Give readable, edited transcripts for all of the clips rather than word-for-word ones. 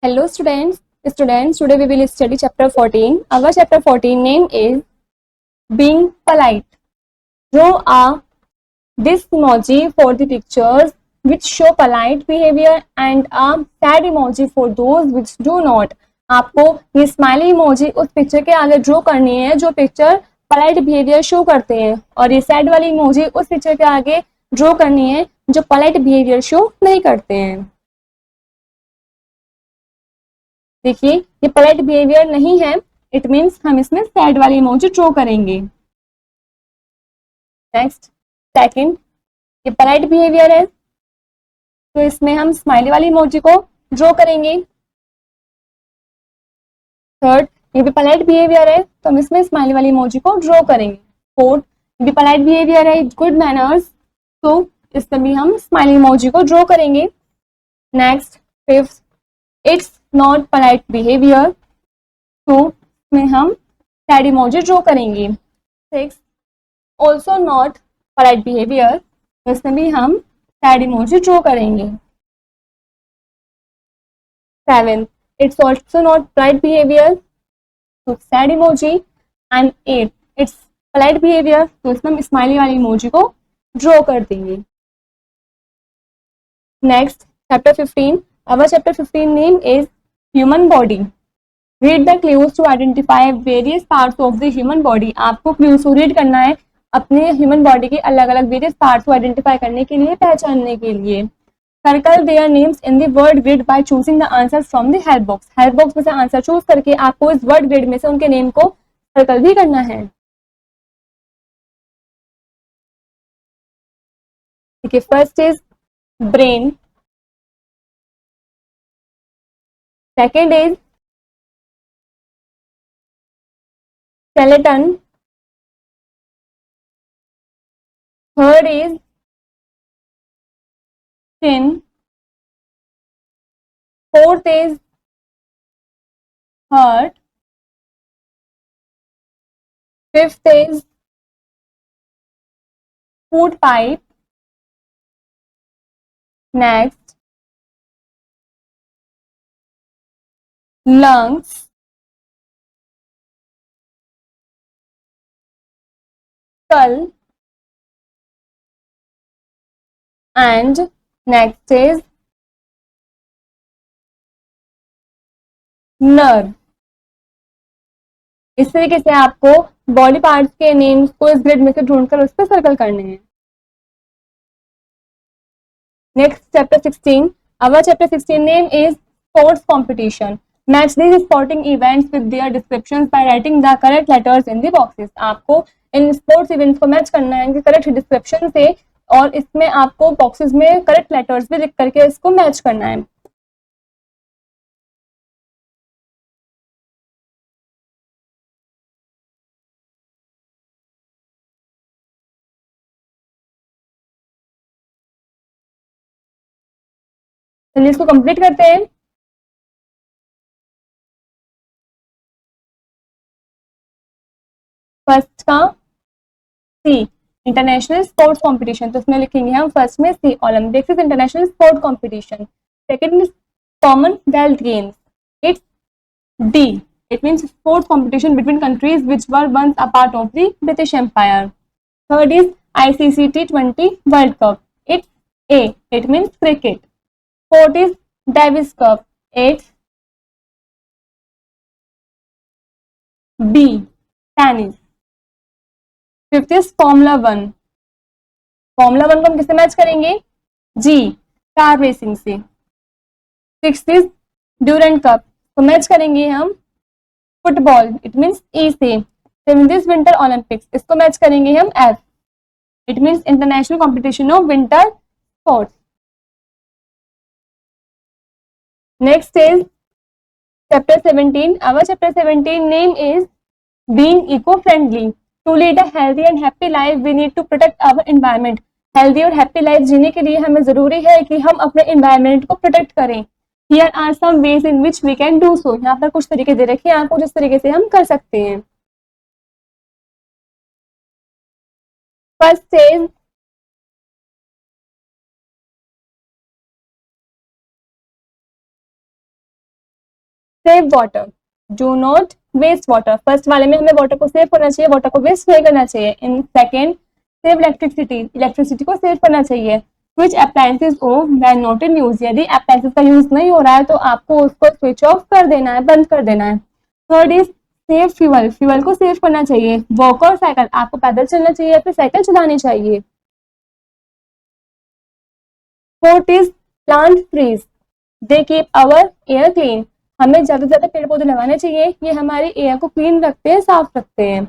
Hello students. Students, today we will study chapter 14. Our chapter 14 name is Being Polite. Draw a this emoji for the pictures which show polite behavior and a sad emoji for those which do not. आपको ये smiley emoji उस picture के आगे draw करनी है जो picture polite behaviour show करते हैं, और ये सैड वाली इमोजी उस पिक्चर के आगे ड्रॉ करनी है जो पोलाइट बिहेवियर शो नहीं करते हैं। देखिए ये पोलाइट बिहेवियर नहीं है, इट मीन्स हम इसमें सैड वाली इमोजी ड्रॉ करेंगे। नेक्स्ट, सेकंड, ये पोलाइट बिहेवियर है तो इसमें हम स्माइली वाली इमोजी को ड्रॉ करेंगे। थर्ड, ये भी पोलाइट बिहेवियर है तो हम इसमें स्माइली वाली इमोजी को ड्रॉ करेंगे। फोर्थ, ये भी पोलाइट बिहेवियर है, गुड मैनर्स, तो इसमें भी हम स्माइली इमोजी को ड्रॉ करेंगे। Next, fifth, it's not polite behaviour, तो इसमें हम सैड इमोजी ड्रॉ करेंगे। Six, also not polite behaviour, तो इसमें भी हम सैड इमोजी ड्रॉ करेंगे। Seven, it's also not polite behaviour, तो sad emoji. And eight, it's polite behaviour, तो इसमें हम स्माइली वाली इमोजी को ड्रॉ कर देंगे। Next, chapter 15. Our chapter 15 name is Human Body. Read the clues to identify various parts of the human body. आपको clues को read करना है अपने ह्यूमन बॉडी के अलग अलग वेरियस पार्ट्स को आइडेंटिफाई करने के लिए, पहचानने के लिए। Circle their names in the word grid by choosing the answer from the help box. Help box में से आंसर चूज करके आपको इस वर्ड ग्रिड में से उनके नेम को सर्कल भी करना है। ठीक है, first is brain, second is skeleton, third is chin, fourth is heart, fifth is food pipe, next lungs, skull, and next is nerve। इस तरीके से आपको बॉडी पार्ट्स के नेम्स को इस ग्रिड में से ढूंढकर उस पर सर्कल करने हैं। Next, chapter 16. Our chapter 16 name is Sports Competition. Match these sporting events with their descriptions by writing the correct letters in the boxes. आपको इन स्पोर्ट्स इवेंट्स को मैच करना है इनके करेक्ट डिस्क्रिप्शन से, और इसमें आपको बॉक्सेस में करेक्ट लेटर्स भी लिख करके इसको मैच करना है। चलिए इसको कंप्लीट करते हैं। फर्स्ट का सी, इंटरनेशनल स्पोर्ट्स कंपटीशन, तो इसमें लिखेंगे हम फर्स्ट में C, Olympics is international sport competition. Second is Commonwealth Games, it's D, it means sports competition between countries which were once a part of the British Empire. Third is ICC T20 World Cup, it's A, it means cricket. Fourth is Davis Cup, it's B, tennis. Fifth is formula 1, formula 1 को हम किससे match करेंगे? जी, car racing से। Sixth is Durand cup, तो match करेंगे हम football, it means ई से। Seventh is winter Olympics, इसको मैच करेंगे हम F, it means international competition of winter sports. Next is chapter 17. Our chapter 17 name is Being Eco-Friendly. To lead a healthy and happy life, we need to protect our environment. Healthy और happy life जीने के लिए हमें जरूरी है कि हम अपने एनवायरनमेंट को प्रोटेक्ट करें। Here are some ways in which we can do so. यहाँ पर कुछ तरीके दे रखे हैं आपको जिस तरीके से हम कर सकते हैं। First is save water, do not waste water. First वाले में हमें वाटर को सेव करना चाहिए, वाटर को वेस्ट नहीं करना चाहिए। In second, save electricity, electricity को सेव करना चाहिए। Switch appliances of when not in use, यदि अप्लायंसेस का यूज नहीं हो रहा है तो आपको उसको स्विच ऑफ कर देना है, बंद कर देना है। Third is save fuel, fuel को सेव करना चाहिए। वॉक और साइकिल, आपको पैदल चलना चाहिए या फिर साइकिल चलानी चाहिए। Fourth is plant trees, they keep our air clean, हमें ज्यादा से ज्यादा पेड़ पौधे लगाने चाहिए, ये हमारी एयर को क्लीन रखते हैं, साफ रखते हैं।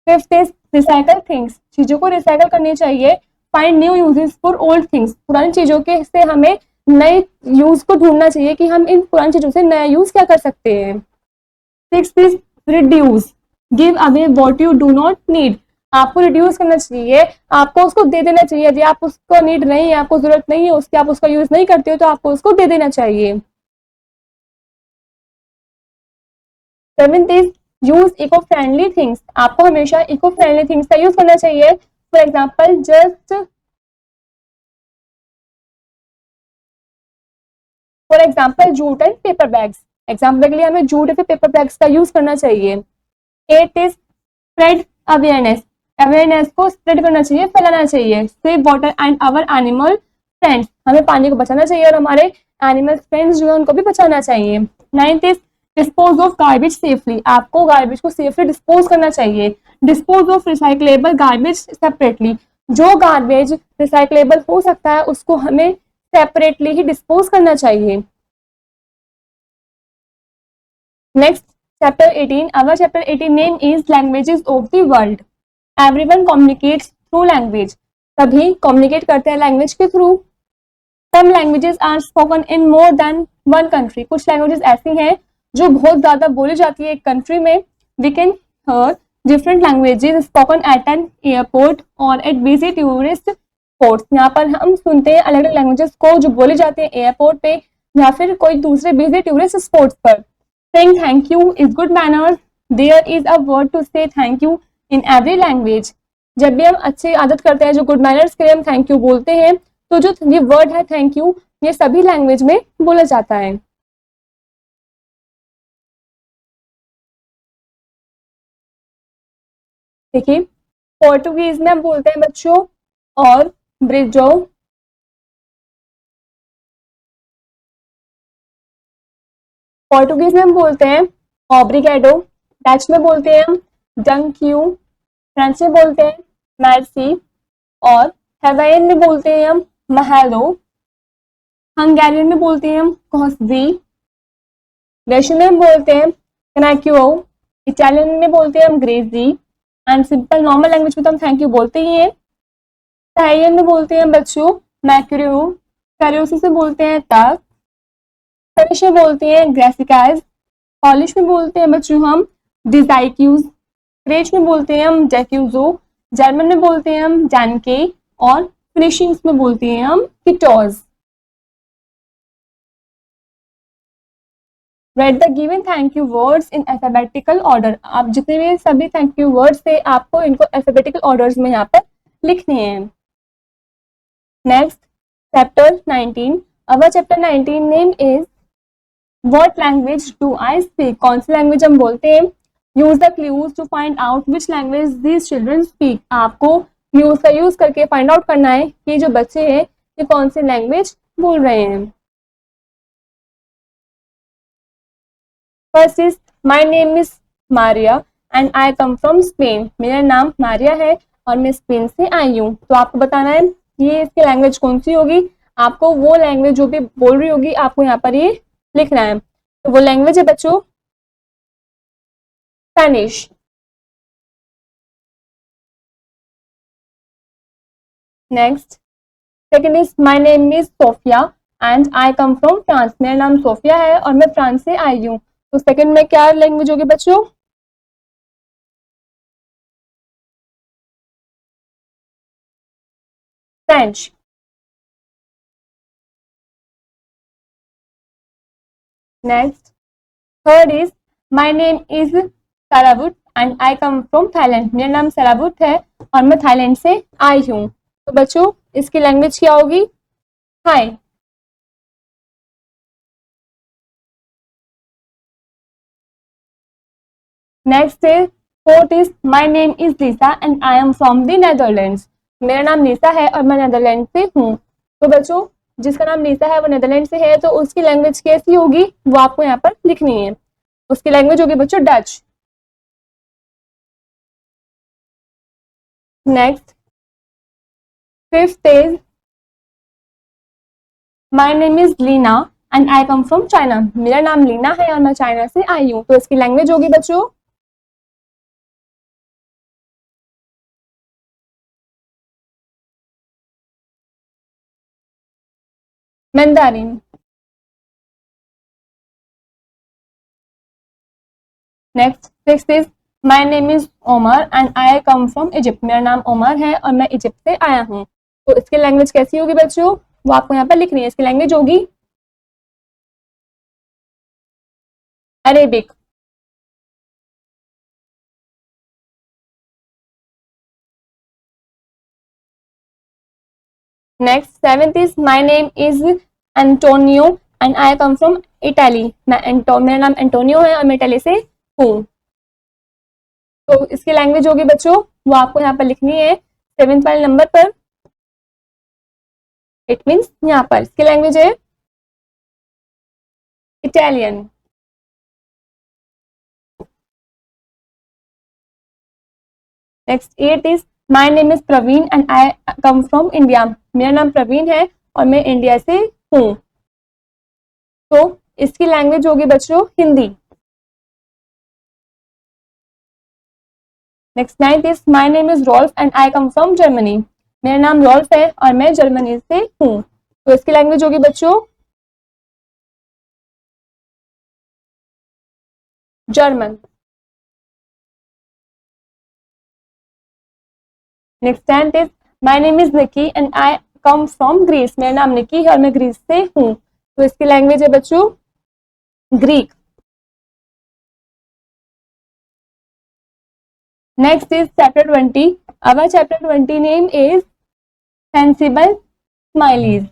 फिफ्थ इज रिसाइकल थिंग्स, चीजों को रिसाइकल करनी चाहिए। Find new uses for old things, पुरानी चीजों के से हमें नए यूज को ढूंढना चाहिए कि हम इन पुरानी चीजों से नया यूज क्या कर सकते हैं। Sixth is reduce, give away what you do not need, आपको रिड्यूस करना चाहिए, आपको उसको दे देना चाहिए। यदि आप उसको नीड नहीं है, आपको जरूरत नहीं है उसकी, आप उसका यूज नहीं करते हो तो आपको उसको दे देना चाहिए। Seventh is use eco friendly things, आपको हमेशा इको फ्रेंडली थिंग्स का यूज करना चाहिए। For example jute and paper bags, example के लिए हमें जूट या पेपर बैग्स का यूज करना चाहिए। Eight is spread awareness, awareness को स्प्रेड करना चाहिए, फैलाना चाहिए। Save water and our animal friends, हमें पानी को बचाना चाहिए और हमारे एनिमल फ्रेंड्स जो है उनको भी बचाना चाहिए। Ninth is dispose of garbage safely, आपको गार्बेज को सेफली डिस्पोज करना चाहिए। Dispose of recyclable garbage separately, जो गार्बेज रिसाइकलेबल हो सकता है उसको हमें सेपरेटली ही डिस्पोज करना चाहिए। Next chapter 18, our chapter 18 name is languages of the world. Everyone communicates through language, सभी communicate करते हैं language के through. Some languages are spoken in more than one country, कुछ languages ऐसी हैं जो बहुत ज्यादा बोली जाती है एक country में। We can hear different languages spoken at an airport or at busy tourist spots, यहाँ पर हम सुनते हैं अलग अलग languages को जो बोली जाती है एयरपोर्ट पे या फिर कोई दूसरे busy tourist spots पर। Saying thank you is good manners. There is a word to say thank you in every language. जब भी हम अच्छी आदत करते हैं जो गुड मैनर्स के लिए हम थैंक यू बोलते हैं, तो जो ये वर्ड है थैंक यू, ये सभी लैंग्वेज में बोला जाता है। देखिए पोर्टुगीज में हम बोलते हैं बच्चों और ब्रिजो, पोर्टुगीज में हम बोलते हैं ऑब्रिगेडो, डच में बोलते हैं हम डंक यू, फ्रेंच में बोलते हैं मैर्सी और हवाईन में बोलते हैं हम महलो, हंगेरियन में बोलते हैं हम कोस्जी, रशियन में बोलते हैं कनाक्यो, इटालियन में बोलते हैं हम greasy and simple normal language में तो हम थैंक यू बोलते ही हैं। इटालियन में बोलते हैं बच्चों मैक्रो, कैरियोसी से बोलते हैं तक, स्पेनिश में बोलते हैं ग्रेसिकाज, पॉलिश में बोलते हैं बच्चों हम डिजाइक्यूज, फ्रेंच में बोलते हैं हम डेक्यूजो, जर्मन में बोलते हैं हम डैनके और फिनिशिंग्स में बोलते हैं हम किटोज। Read the given thank you words in alphabetical order, आप जितने भी सभी थैंक यू वर्ड्स थे आपको इनको alphabetical orders में यहाँ पर लिखने हैं। Next chapter 19, our chapter 19 name is What language do I speak, कौन सी लैंग्वेज हम बोलते हैं। Use the clues to find out which language these children speak, आपको क्लूज का यूज करके फाइंड आउट करना है कि जो बच्चे हैं ये कौन सी लैंग्वेज बोल रहे हैं। First is my name is Maria and I come from Spain, मेरा नाम मारिया है और मैं स्पेन से आई हूँ। तो आपको बताना है ये इसकी लैंग्वेज कौन सी होगी, आपको वो लैंग्वेज जो भी बोल रही होगी आपको यहाँ पर ये लिखना है। तो वो लैंग्वेज है बच्चों Spanish. Next second is my name is Sophia and I come from France, मेरा नाम सोफिया है और मैं फ्रांस से आई हूँ। तो सेकेंड में क्या लैंग्वेज होगी बच्चों French. Next third is my name is Sarabut and I come from Thailand, मेरा नाम सराबुट है और मैं थाईलैंड से आई हूँ। तो बच्चों इसकी लैंग्वेज क्या होगी hi. Next is fourth is my name is Lisa and I am from the Netherlands. मेरा नाम लीसा है और मैं नेदरलैंड से हूँ। तो बच्चों जिसका नाम लीसा है वो नेदरलैंड से है, तो उसकी लैंग्वेज कैसी होगी वो आपको यहाँ पर लिखनी है। उसकी लैंग्वेज होगी बच्चों Dutch. Next fifth is my name is Lina and I come from China. मेरा नाम लीना है और मैं चाइना से आई हूँ। तो इसकी लैंग्वेज होगी बच्चों Mandarin. Next six is my name is Omar and I come from Egypt. मेरा नाम ओमर है और मैं इजिप्ट से आया हूँ। तो इसकी लैंग्वेज कैसी होगी बच्चों वो आपको यहाँ पर लिखनी है। इसकी लैंग्वेज होगी Arabic. Next seventh is my name is Antonio and I come from Italy. मेरा नाम एंटोनियो है और मैं इटाली से हूँ। तो इसकी लैंग्वेज होगी बच्चों वो आपको यहाँ पर लिखनी है सेवेंथ वाले नंबर पर। इट मीन्स यहाँ पर इसकी लैंग्वेज है Italian. Next eight is my name is Praveen and I come from India. मेरा नाम प्रवीण है और मैं इंडिया से हूँ। तो इसकी लैंग्वेज होगी बच्चों Hindi. Next ninth is my name is Rolf and I come from Germany. मेरा नाम रॉल्फ है और मैं जर्मनी से हूँ। तो इसकी लैंग्वेज होगी बच्चों German. Next tenth is my name is Nicky and I come from Greece. मेरा नाम निकी है और मैं ग्रीस से हूँ। तो इसकी लैंग्वेज है बच्चों Greek. Next is chapter 20। Our chapter 20 name is sensible smileys.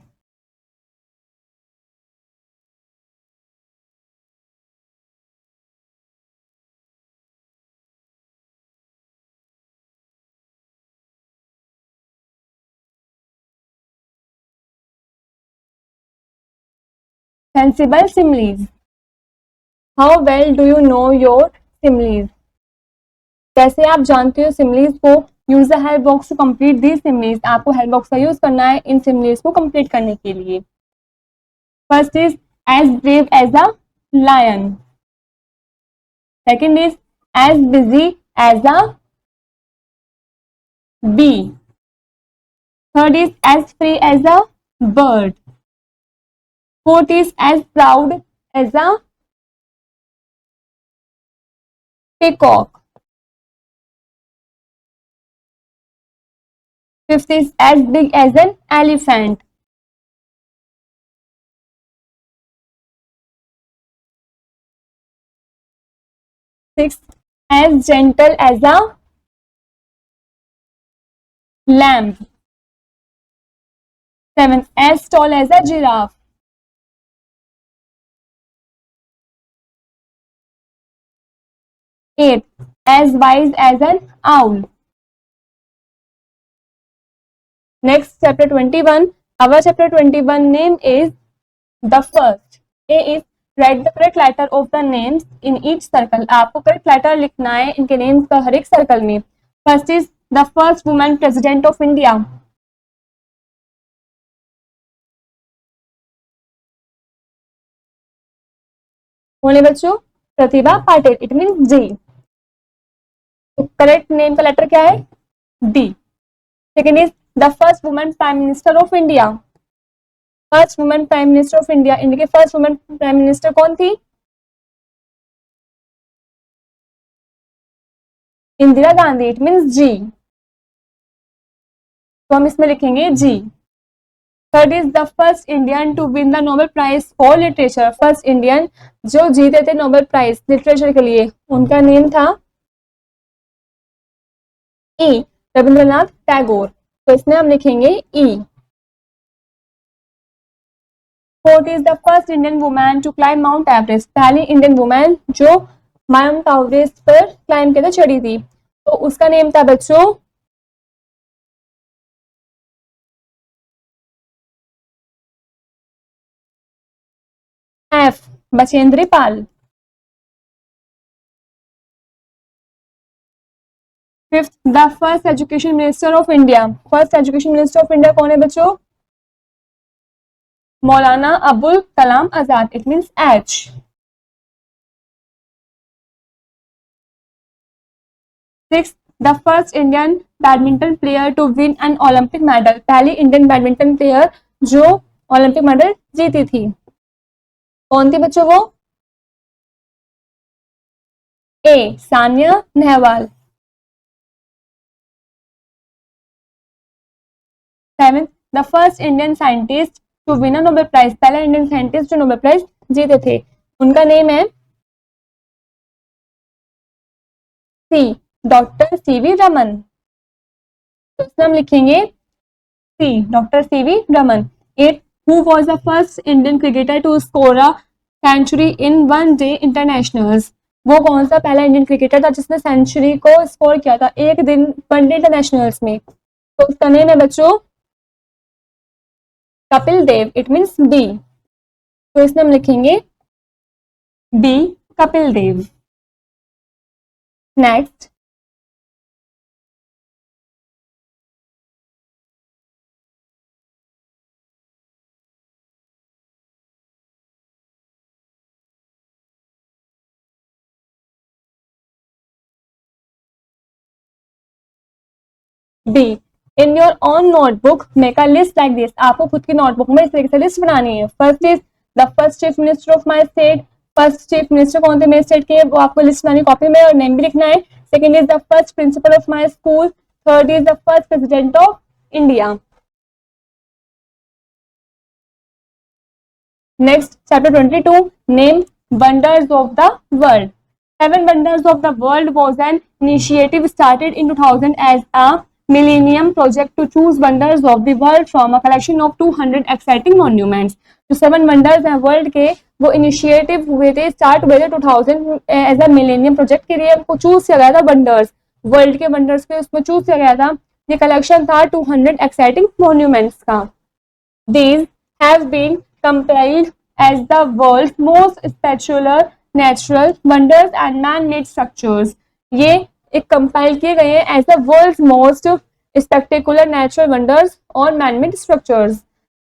Sensible similes. How well do you know your similes. कैसे आप जानते हो सिमलीज को। Use the help box to complete the similes. आपको हेल्प बॉक्स का use करना है इन सिमलीज को कंप्लीट करने के लिए। First is as brave as a lion. Second is as busy as a bee. Third is as free as a bird. Fourth is as proud as a peacock. Fifth is as big as an elephant. Sixth, as gentle as a lamb. Seventh, as tall as a giraffe. Eighth, as wise as an owl. Next, chapter 21. Our chapter 21 name is the first. A is write the correct letter of the names in each circle. आपको correct letter लिखना है इनके names का हर एक circle में. First is the first woman president of India. बोले बच्चों Pratibha Patil. It mean G. तो करेक्ट नेम का लेटर क्या है D. Second is the first women prime minister of India. First women prime minister of India. India की first women prime minister कौन थी Indira Gandhi. It means G. तो हम इसमें लिखेंगे G. Third is the first Indian to win the Nobel prize for literature. First Indian जो जीते थे नोबेल प्राइज लिटरेचर के लिए उनका नेम था ई रविंद्रनाथ टैगोर. तो इसमें हम लिखेंगे E. Fourth is the first Indian woman to climb Mount Everest. पहली इंडियन वुमैन जो माउंट एवरेस्ट पर क्लाइम किया था, चढ़ी थी, तो उसका नेम था बच्चों F, Bachendri Pal. Fifth, the first education minister of India. First education minister of India कौन है बच्चों? Maulana Abul Kalam Azad, it means H. Six, the first Indian badminton player to win an Olympic medal. पहली इंडियन बैडमिंटन प्लेयर जो Olympic medal जीती थी, कौन थी बच्चों वो? A, Sania Nehwal. Seven, the first Indian scientist to win a Nobel prize. पहला इंडियन साइंटिस्ट जो नोबेल प्राइज जीते थे, उनका नेम है सी, डॉक्टर सीवी रमन। तो इसमें हम लिखेंगे C, doctor CV Raman. Eight, who was the first Indian cricketer to score a century in one day internationals. वो कौन सा पहला इंडियन क्रिकेटर था जिसने सेंचुरी को स्कोर किया था एक दिन वनडे इंटरनेशनल्स में? तो उसका नेम है बच्चों Kapil Dev, it means B. तो इसमें हम लिखेंगे B, Kapil Dev. Next, B, in your own notebook make a list like this. आपको खुद की नोटबुक में इस तरीके से लिस्ट बनानी है। First is the first chief minister of my state. First chief minister कौन थे मेरे स्टेट के, वो आपको लिस्ट बनानी कॉपी में और नेम भी लिखना है। Second is the first principle of my school. Third is the first president of India. Next, chapter 22, name wonders of the world. Seven Wonders of the World was an initiative started in 2000 as a Millennium Project to choose wonders of the world from a collection of 200 exciting monuments. जो seven wonders हैं world के, वो initiative हुए थे, start हुए थे 2000 as a millennium project के लिए। उनको चूज किया गया था वंडर्स, वर्ल्ड के वंडर्स के उसमें चूज किया गया था। ये कलेक्शन था 200 एक्साइटिंग मॉन्यूमेंट्स का। These have been compiled as the world's most spectacular natural wonders and man-made structures. ये एक कंपाइल किए गए हैं as the world's most spectacular natural wonders और man made structures.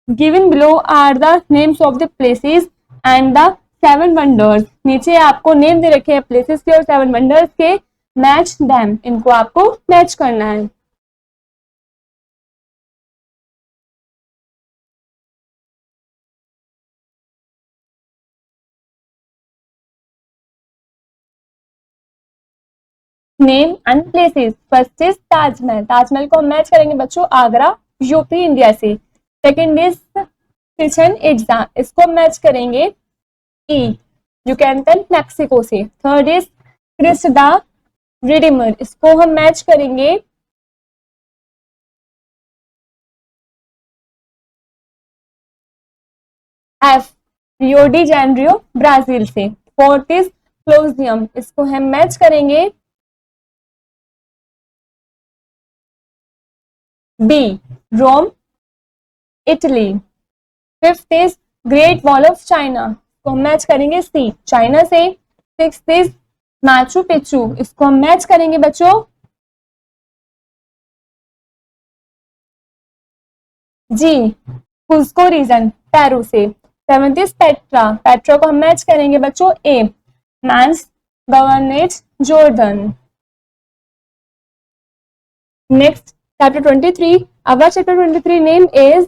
Given below are the names of the places and the seven wonders. नीचे आपको name दे रखे हैं प्लेसेस के और सेवन वंडर्स के। मैच देम, इनको आपको मैच करना है। Name and places. First is Taj Mahal. Taj Mahal को हम मैच करेंगे बच्चों आगरा, यूपी, इंडिया से। सेकंड इज चिचेन इट्जा, इसको मैच करेंगे ई, युकातन, मैक्सिको से। Third is Christ the Redeemer, इसको हम मैच करेंगे F, Rio de Janeiro, Brazil से। फोर्थ इज क्लोजियम, इसको हम मैच करेंगे B, Rome, Italy. Fifth is Great Wall of China, इसको हम मैच करेंगे सी, चाइना से। सिक्स्थ इज मैचू पिच्चू, इसको हम मैच करेंगे बच्चों जी, कुस्को रीजन, पेरू से। सेवेंथ इज पेट्रा, पेट्रा को हम मैच करेंगे बच्चों A, Ma'an governorate, Jordan. Next, chapter 23, our chapter 23 name is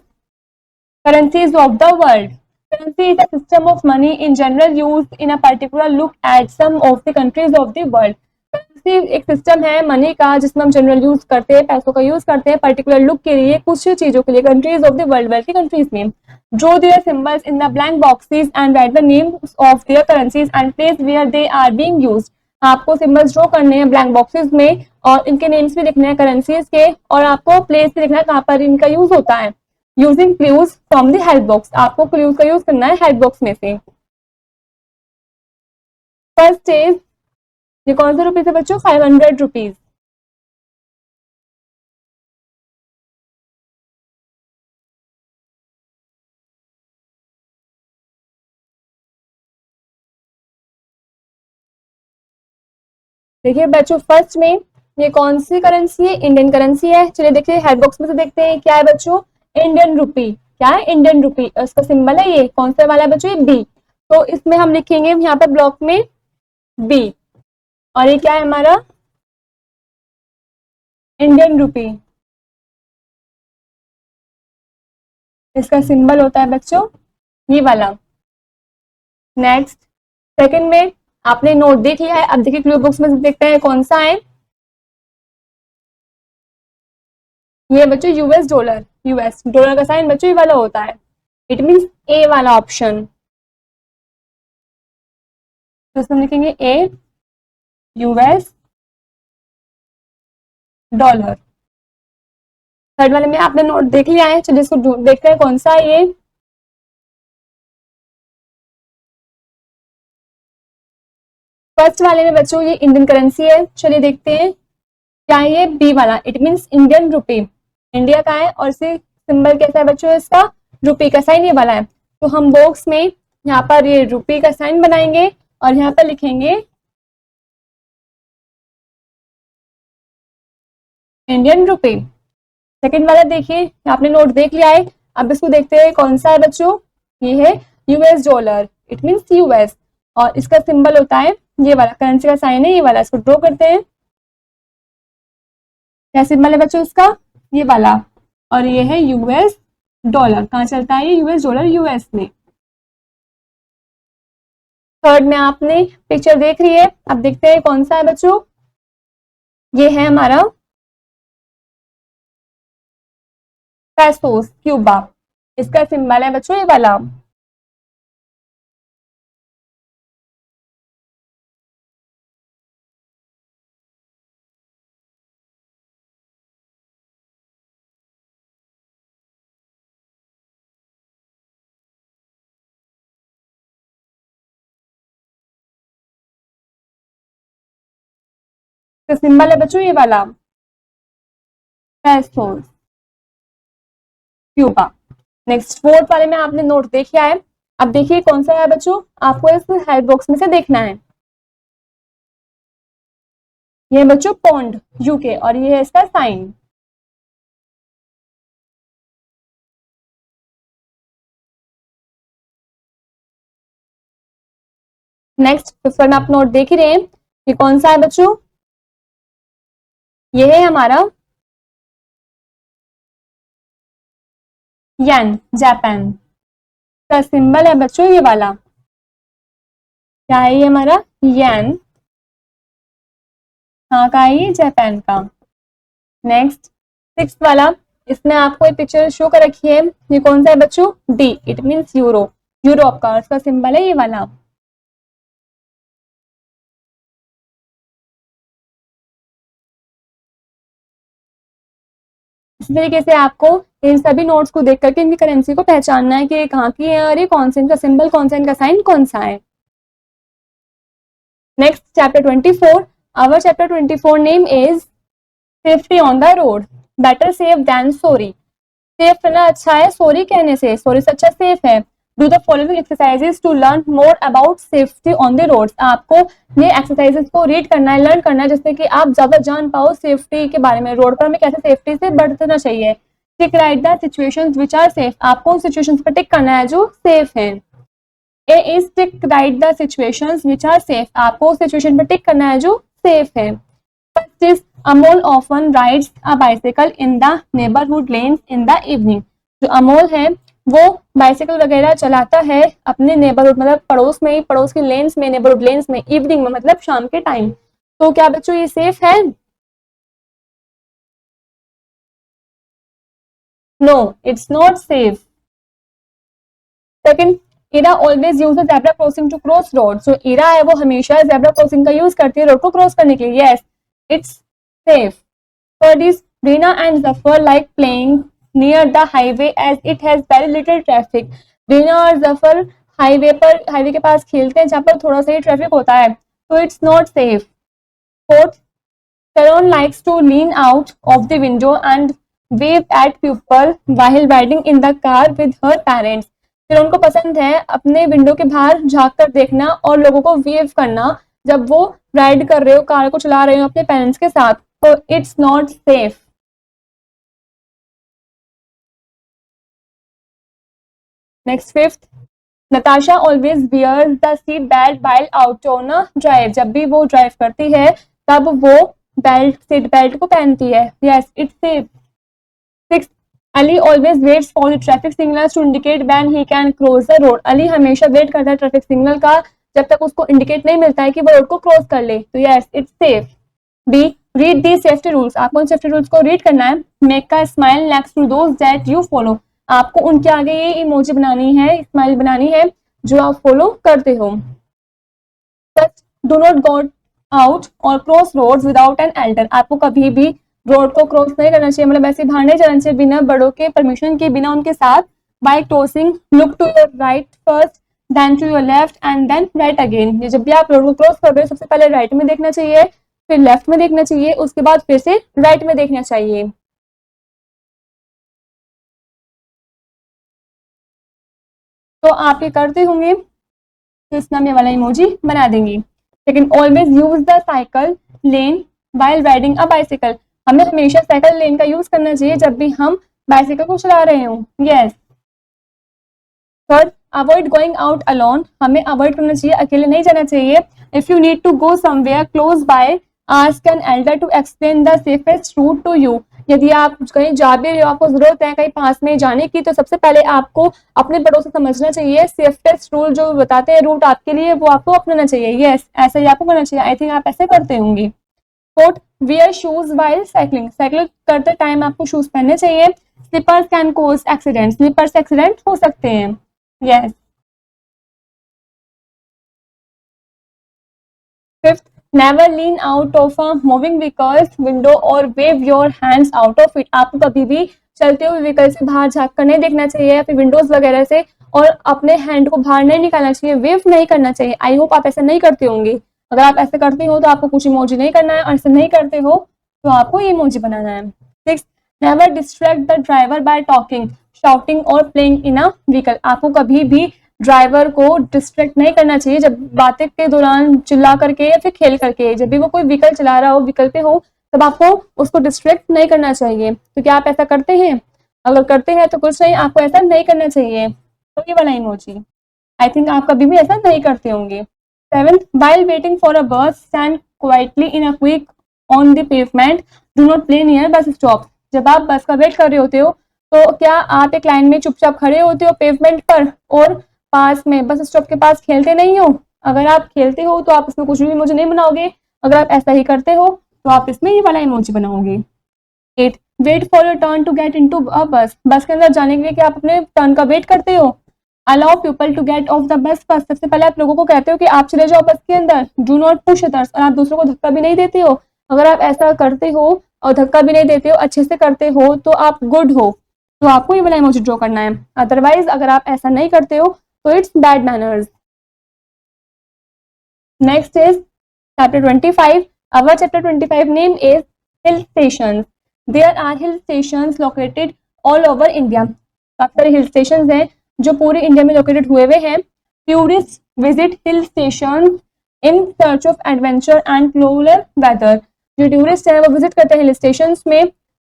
currencies of the world. Currency is a system of money in general used in a particular look at some of the countries of the world. Currency एक system है money का जिसमें हम general use करते हैं, पैसों का use करते हैं पर्टिकुलर लुक के लिए, कुछ चीजों के लिए। Countries of the world, world की कंट्रीज में। Draw their symbols in the blank boxes and write the names of their currencies and place where they are being used. आपको सिंबल्स ड्रॉ करने हैं ब्लैंक बॉक्सेस में और इनके names भी लिखने हैं करेंसीज के, और आपको प्लेस भी लिखना है कहाँ पर इनका यूज होता है। Using clues from the help box, आपको क्लूज का यूज करना है हेल्प बॉक्स में से। फर्स्ट इज ये कौन सा रुपीज है बच्चों? 500 रुपीज। देखिए बच्चों फर्स्ट में ये कौन सी करेंसी है? इंडियन करेंसी है। चलिए देखिए हेड बॉक्स में से देखते हैं क्या है बच्चों? Indian rupee. क्या है? Indian rupee. इसका सिंबल है ये कौन सा वाला है बच्चों? ये बी। तो इसमें हम लिखेंगे यहाँ पर ब्लॉक में बी। और ये क्या है हमारा? Indian rupee. इसका सिंबल होता है बच्चों ये वाला। नेक्स्ट सेकंड में आपने नोट देख लिया है। अब देखिए क्लू बॉक्स में से देखते हैं कौन सा है। ये बच्चों यूएस डॉलर। यूएस डॉलर का साइन बच्चों ये वाला होता है। इट मींस ए वाला ऑप्शन। तो इसमें लिखेंगे ए यूएस डॉलर। थर्ड वाले में आपने नोट देख लिया है। चलिए इसको देखते हैं कौन सा है ये। फर्स्ट वाले में बच्चों ये इंडियन करेंसी है। चलिए देखते हैं क्या है ये? बी वाला। It means Indian rupee. India का है और इसे सिंबल कैसा है बच्चों? इसका रुपी का साइन ये वाला है। तो हम बॉक्स में यहाँ पर ये रुपी का साइन बनाएंगे और यहाँ पर लिखेंगे इंडियन रुपी। सेकंड वाला देखिए आपने नोट देख लिया है। अब इसको देखते हैं कौन सा है बच्चों? ये है US dollar. It means US और इसका सिंबल होता है ये वाला। करेंसी का साइन है ये वाला। इसको ड्रॉ करते हैं। क्या सिंबल है बच्चों इसका? ये वाला। और ये है यूएस डॉलर। कहाँ चलता है ये यूएस डॉलर? यूएस में। थर्ड में आपने पिक्चर देख रही है। अब देखते हैं कौन सा है बच्चों? ये है हमारा पेसोस क्यूबा। इसका सिंबल है बच्चों ये वाला। इसका सिंबल है बच्चों ये वाला पेसोस क्यूबा। नेक्स्ट फोर्थ वाले में आपने नोट देख लिया है। अब देखिए कौन सा है बच्चों? आपको इस हेल्प बॉक्स में से देखना है। ये है बच्चों पौंड यूके और ये है इसका साइन। नेक्स्ट फिफ्थ में आप नोट देख ही रहे हैं। ये कौन सा है बच्चों? ये है हमारा येन जापान। का सिंबल है बच्चों ये वाला। क्या है ये हमारा? येन। हाँ का है ये? जापान का। नेक्स्ट सिक्स वाला इसमें आपको एक पिक्चर शो कर रखी है। ये कौन सा है बच्चों? D. It means euro. Europe का। इसका सिंबल है ये वाला। इस तरीके से आपको इन सभी नोट्स को देख करके इनकी करेंसी को पहचानना है कि कहाँ की है और ये कौन सा इनका सिंबल, कौन सा इनका साइन, कौन सा है। Next chapter 24। Our chapter 24 name is safety on the road. Better safe than sorry. Safe करना अच्छा है सॉरी कहने से। सॉरी से अच्छा सेफ है। Do the following exercises to learn more about safety on the roads. आपको ये एक्सरसाइजेस को रीड करना है, लर्न करना है, जिससे कि आप ज्यादा जान पाओ सेफ्टी के बारे में। रोड पर हमें कैसे सेफ्टी से बरतना चाहिए। Tick right the situations which are safe. आपको उन सिचुएशंस पर टिक करना है जो सेफ हैं। A is tick right the situations which are safe. आपको उस सिचुएशन पर टिक करना है जो सेफ है। First is Amol often rides a bicycle in the neighbourhood lens in the evening. जो अमोल है वो बाइसिकल वगैरह चलाता है अपने नेबरहुड मतलब पड़ोस में ही, पड़ोस के लेन्स में, नेबरहुड लेन्स में, इवनिंग में मतलब शाम के टाइम। तो क्या बच्चों ये सेफ है? No it's not safe. Second, Ira always use zebra crossing to cross road. So Ira है वो हमेशा जेब्रा क्रॉसिंग का यूज करती है रोड को क्रॉस करने के लिए। Yes it's safe. Third is Reena and Zafar like playing near the highway as it has very little traffic. Reena और जफर हाईवे के पास खेलते हैं जहां पर थोड़ा सा ही ट्रैफिक होता है। तो it's not safe. Fourth, Sharon likes to lean out of the window and wave at people while riding in the car with her parents. Charon को पसंद है अपने विंडो के बाहर झांक कर देखना और लोगों को वेव करना जब वो राइड कर रहे हो, कार को चला रहे हो अपने पेरेंट्स के साथ. तो it's not safe. Next, fifth, Natasha always wears the seat belt while out on a drive. जब भी वो ड्राइव करती है तब वो सीट बेल्ट को पहनती है. Yes, it's safe. Six, Ali always waits for the traffic signals to indicate when he can cross the road. Ali हमेशा वेट करता है ट्रैफिक सिग्नल का जब तक उसको इंडिकेट नहीं मिलता है कि वो रोड को क्रॉस कर ले. तो yes, it's safe. B, read the safety rules. आपको उन सेफ्टी रूल्स को रीड करना है. मेक का smile next to those that you follow. आपको उनके आगे ये इमोजी बनानी है, स्माइल बनानी है जो आप फॉलो करते हो. Do not go out or cross roads without an elder. आपको कभी भी रोड को क्रॉस नहीं करना चाहिए, मतलब ऐसे बाहर नहीं जाना चाहिए बिना बड़ों के परमिशन के, बिना उनके साथ. By crossing look to your right first, then to your left and then right again. जब भी आप रोड को क्रॉस कर रहे हो सबसे पहले राइट में देखना चाहिए, फिर लेफ्ट में देखना चाहिए, उसके बाद फिर से राइट में देखना चाहिए. तो आप ये करते होंगे तो इस नाम ये वाला इमोजी बना देंगे. लेकिन always use the cycle lane while riding a bicycle. हमें हमेशा साइकिल लेन का यूज करना चाहिए जब भी हम बाइसिकल को चला रहे हो. Yes. Third, avoid going out alone. हमें अवॉइड करना चाहिए, अकेले नहीं जाना चाहिए. If you need to go somewhere close by, ask an elder to explain the safest route to you. यदि आप कहीं जा भी रहे हो, आपको जरूरत है कहीं पास में जाने की, तो सबसे पहले आपको अपने बड़ों से समझना चाहिए. सेफेस्ट रूल जो बताते हैं रूट आपके लिए, वो आपको अपनाना चाहिए. यस, ऐसा ही आपको करना चाहिए. आई थिंक आप ऐसे करते होंगे. Fourth, wear shoes while cycling. Cycle करते टाइम आपको शूज पहनने चाहिए. Slippers can cause accident. Slipper से एक्सीडेंट हो सकते हैं. Yes. Fifth, never lean out of a moving vehicles window और wave your hands out of it. आपको कभी भी चलते हुए व्हीकल से बाहर झांक कर नहीं देखना चाहिए या फिर विंडोज वगैरह से, और अपने हैंड को बाहर नहीं निकालना चाहिए, वेव नहीं करना चाहिए. आई होप आप ऐसा नहीं करते होंगे. अगर आप ऐसे करते हो तो आपको कुछ इमोजी नहीं करना है, और ऐसे नहीं करते हो तो आपको ये इमोजी बनाना है. Six, never distract the driver bye talking, shouting और प्लेइंग इन अ व्हीकल. आपको कभी भी ड्राइवर को डिस्ट्रैक्ट नहीं करना चाहिए जब बातें के दौरान चिल्ला करके या फिर खेल करके. जब भी वो कोई व्हीकल चला रहा हो, व्हीकल पे हो, तब आपको उसको डिस्ट्रैक्ट नहीं करना चाहिए. तो क्या आप ऐसा करते हैं? अगर करते हैं तो कुछ नहीं, आपको ऐसा नहीं करना चाहिए. तो ये वाला इमोजी. आई थिंक आप कभी भी ऐसा नहीं करते होंगे. Seventh, while waiting for a bus, stand quietly in a quick on the pavement. Do not play near bus stop. जब आप बस का वेट कर रहे होते हो तो क्या आप एक लाइन में चुपचाप खड़े होते हो पेवमेंट पर और पास में बस स्टॉप के पास खेलते नहीं हो? अगर आप खेलते हो तो आप इसमें कुछ भी इमोजी नहीं बनाओगे. अगर आप ऐसा ही करते हो तो आप इसमें ये वाला इमोजी बनाओगे. 8, wait for your turn to get into a bus. Bus के अंदर जाने के लिए क्या आप अपने टर्न का वेट करते हो? Allow people to get off the bus first. सबसे पहले आप लोगों को कहते हो कि आप चले जाओ बस के अंदर. Do not push others. और आप दूसरों को धक्का भी नहीं देते हो. अगर आप ऐसा करते हो और धक्का भी नहीं देते हो, अच्छे से करते हो, तो आप गुड हो. तो आपको ये वाला इमोजी ड्रॉ करना है. अदरवाइज अगर आप ऐसा नहीं करते हो तो it's bad manners. Next is chapter 25. Our chapter 25 name is hill stations. There are hill stations located all over India. काफी सारे हिल स्टेशन हैं जो पूरे इंडिया में लोकेटेड हुए हुए हैं. Tourist visit hill station in search of adventure and cooler weather. जो टूरिस्ट है वो विजिट करते हैं हिल स्टेशन में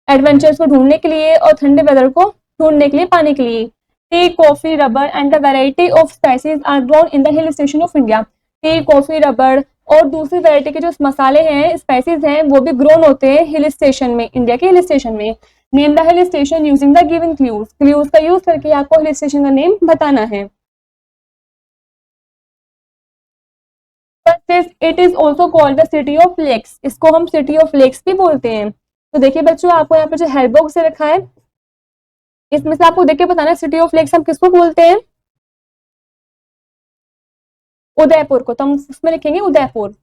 एडवेंचर्स को ढूंढने के लिए और ठंडे वेदर को ढूंढने के लिए, पाने के लिए. Tea, coffee, rubber and the variety of spices are grown in the hill station of India. Tea, coffee, rubber और दूसरी वैरायटी के जो मसाले हैं, स्पाइसेस हैं, वो भी ग्रोन होते हैं हिल स्टेशन में, इंडिया के हिल स्टेशन में. Name the hill station using the given clues. Clues का यूज करके आपको हिल स्टेशन का नेम बताना है. It is also called the city of lakes. इसको हम सिटी ऑफ लेक्स भी बोलते हैं. तो देखिए बच्चों, आपको यहाँ पे जो हेल्प बॉक्स से रखा है इसमें से आपको देख के बताना है सिटी ऑफ लेक्स हम किसको बोलते हैं. उदयपुर को. तो हम उसमें लिखेंगे Udaipur.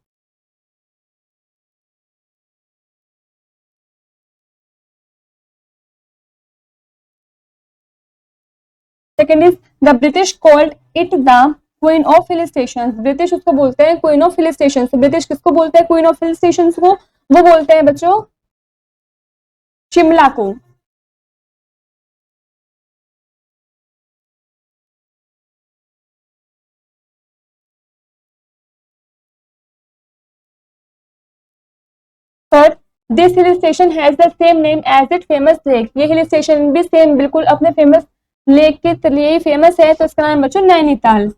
Second is the British called it the queen of hill station, British उसको बोलते हैं queen of hill station. British किसको बोलते हैं क्वीन ऑफ हिल स्टेशन को? वो बोलते हैं बच्चों शिमला को। पर this hill station has the same name as it famous lake, ये हिल स्टेशन भी सेम बिल्कुल अपने फेमस लेक के लिए ही फेमस है, तो इसका नाम बच्चों Nainital.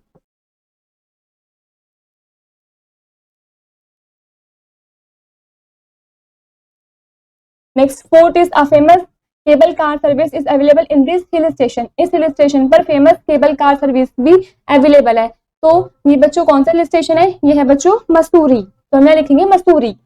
Next, fort is a famous cable car service is available in this hill station, इस हिल स्टेशन पर फेमस केबल कार सर्विस भी अवेलेबल है। तो ये बच्चों कौन सा हिल स्टेशन है? ये है बच्चों मसूरी, तो हमने लिखेंगे Mussoorie.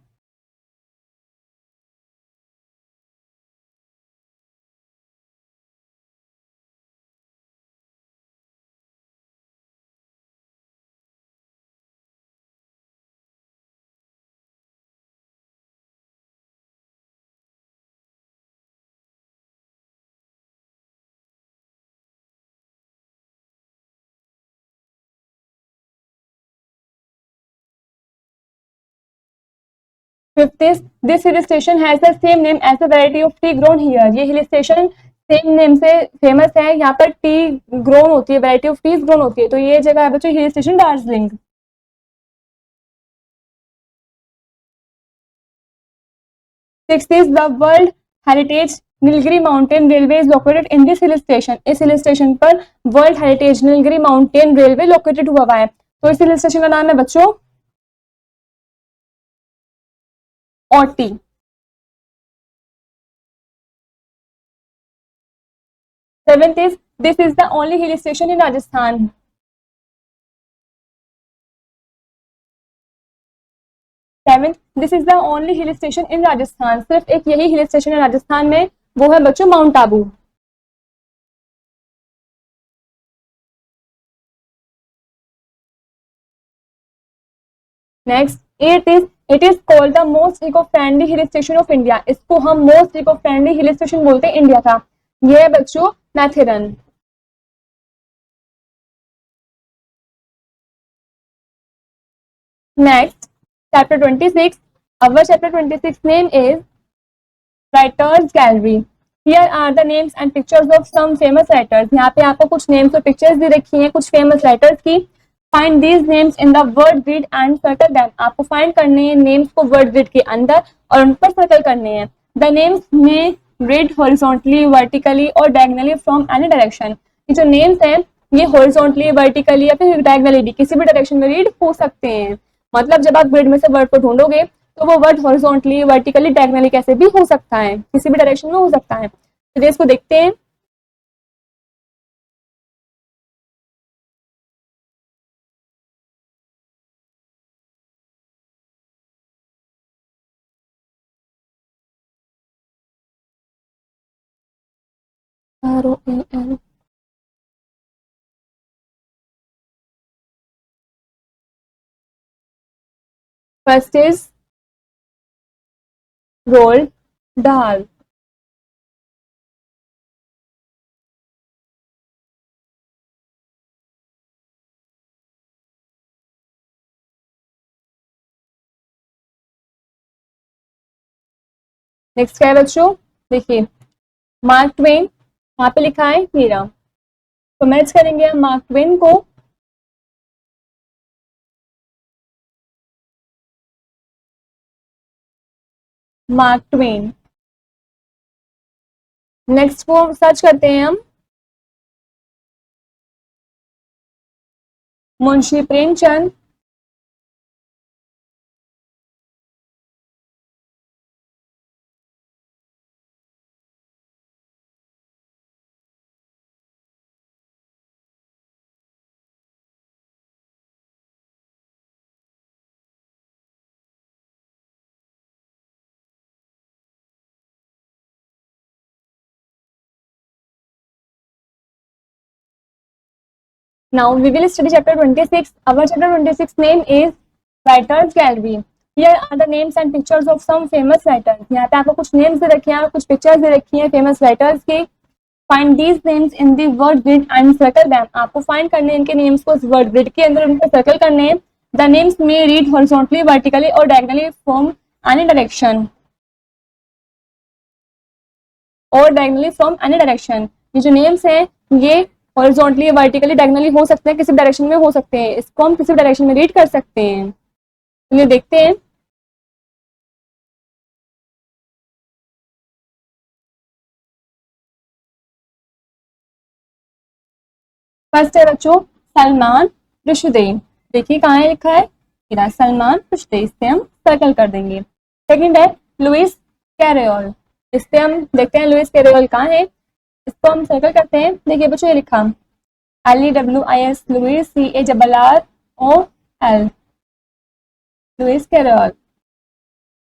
Fifth is this hill station has the same name as the variety of tea grown here, ये हिल स्टेशन सेम नेम से फेमस है, यहाँ पर टी ग्रोन होती है, वैरायटी ऑफ टीज ग्रोन होती है, तो ये जगह है बच्चों hill station Darjeeling. Sixth is the world heritage Nilgiri mountain railway is located in this hill station, इस हिल स्टेशन पर world heritage Nilgiri mountain railway located हुआ है, तो इस हिल स्टेशन का नाम है बच्चों Auti. Seventh is this is the only hill station in Rajasthan, seventh this is the only hill station इन राजस्थान, सिर्फ एक यही हिल स्टेशन है राजस्थान में, वो है बच्चों Mount Abu. Next, it is called the most eco friendly hill station of India, इसको हम most eco friendly hill station बोलते हैं इंडिया का, ये है बच्चों Matheran. Next, chapter 26, our chapter 26 name is writers gallery, here are the names and pictures of some famous writers, यहाँ पे आपको कुछ names और pictures दी रखी हैं कुछ famous writers की। find these names in the word grid and circle them, आपको find करने हैं names को word grid के अंदर और उन पर circle करने हैं। the names may read horizontally, vertically और diagonally from any direction, ये जो names हैं ये horizontally, vertically या फिर diagonally किसी भी direction में read हो सकते हैं, मतलब जब आप ग्रिड में से वर्ड को ढूंढोगे तो वो वर्ड हॉरिजॉन्टली, वर्टिकली, डायगोनली कैसे भी हो सकता है, किसी भी डायरेक्शन में हो सकता है। तो इसको देखते हैं। ROAL first is Roald Dahl, next क्या है बच्चों? देखिए मार्क ट्वेन, वहां पे लिखा है मीरा, तो मैच करेंगे हम मार्क ट्वेन को मार्क ट्वेन। नेक्स्ट को सर्च करते हैं हम Munshi Premchand, now we will study chapter 26, our chapter 26 name is writers gallery, here are the names and pictures of some famous writers, यहाँ पे आपको कुछ names दे रखे हैं और कुछ pictures दे रखी हैं famous writers की। Find these names in the word grid and circle them. आपको फाइंड करने इनके नेम्स को वर्ड ग्रिड के अंदर उनको सर्कल करने हैं। द नेम्स में रीड हॉरिजॉन्टली, वर्टिकली और डायगोनली फ्रॉम एनी डायरेक्शन, और डायगोनली फ्रॉम एनी डायरेक्शन। ये जो नेम्स हैं ये हॉरिजॉन्टली, वर्टिकली, डायगोनली हो सकते हैं, किसी डायरेक्शन में हो सकते हैं। इसको हम किसी डायरेक्शन में रीड कर सकते हैं। चलिए देखते हैं। फर्स्ट है बच्चों सलमान रुशदी। देखिए कहाँ है लिखा है, मेरा सलमान रुशदी, इस पे हम सर्कल कर देंगे। सेकंड है लुइस कैरोल। इस पे हम देखते हैं लुइस कैरोल कहाँ है, इसको हम सर्कल करते हैं। देखिए बच्चों ये लिखा LEWIS, Lewis, CARROL, Lewis Carroll.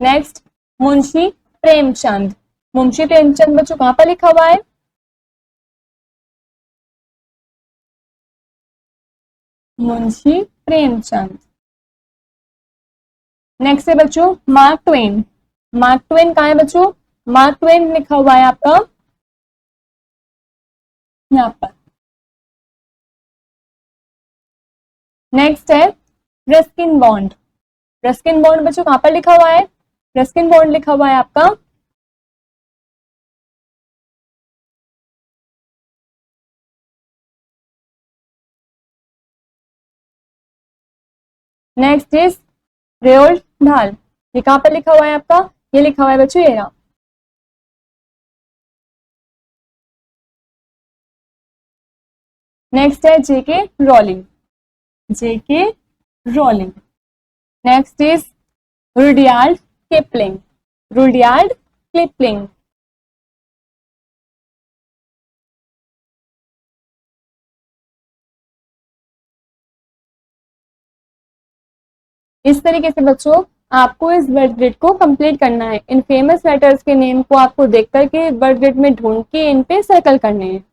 Next Munshi Premchand. Munshi Premchand बच्चों कहाँ पर लिखा हुआ है, मुंशी प्रेमचंद। नेक्स्ट है बच्चों मार्क ट्वेन। मार्क ट्वेन कहाँ है बच्चों, मार्क ट्वेन लिखा हुआ है आपका यहाँ पर। नेक्स्ट है रस्किन बॉन्ड। रस्किन बॉन्ड बच्चों कहाँ पर लिखा हुआ है, रस्किन बॉन्ड लिखा हुआ है आपका नेक्स्ट इज रेओल्ड ढाल। ये कहाँ पर लिखा हुआ है आपका, ये लिखा हुआ है बच्चों ये रहा। नेक्स्ट है JK Rowling, JK Rowling. Next is Rudyard Kipling, Rudyard Kipling. इस तरीके से बच्चों आपको इस वर्ड ग्रिड को कंप्लीट करना है। इन फेमस लेटर्स के नेम को आपको देख करके वर्ड ग्रिड में ढूंढ के इन पे सर्कल करने हैं।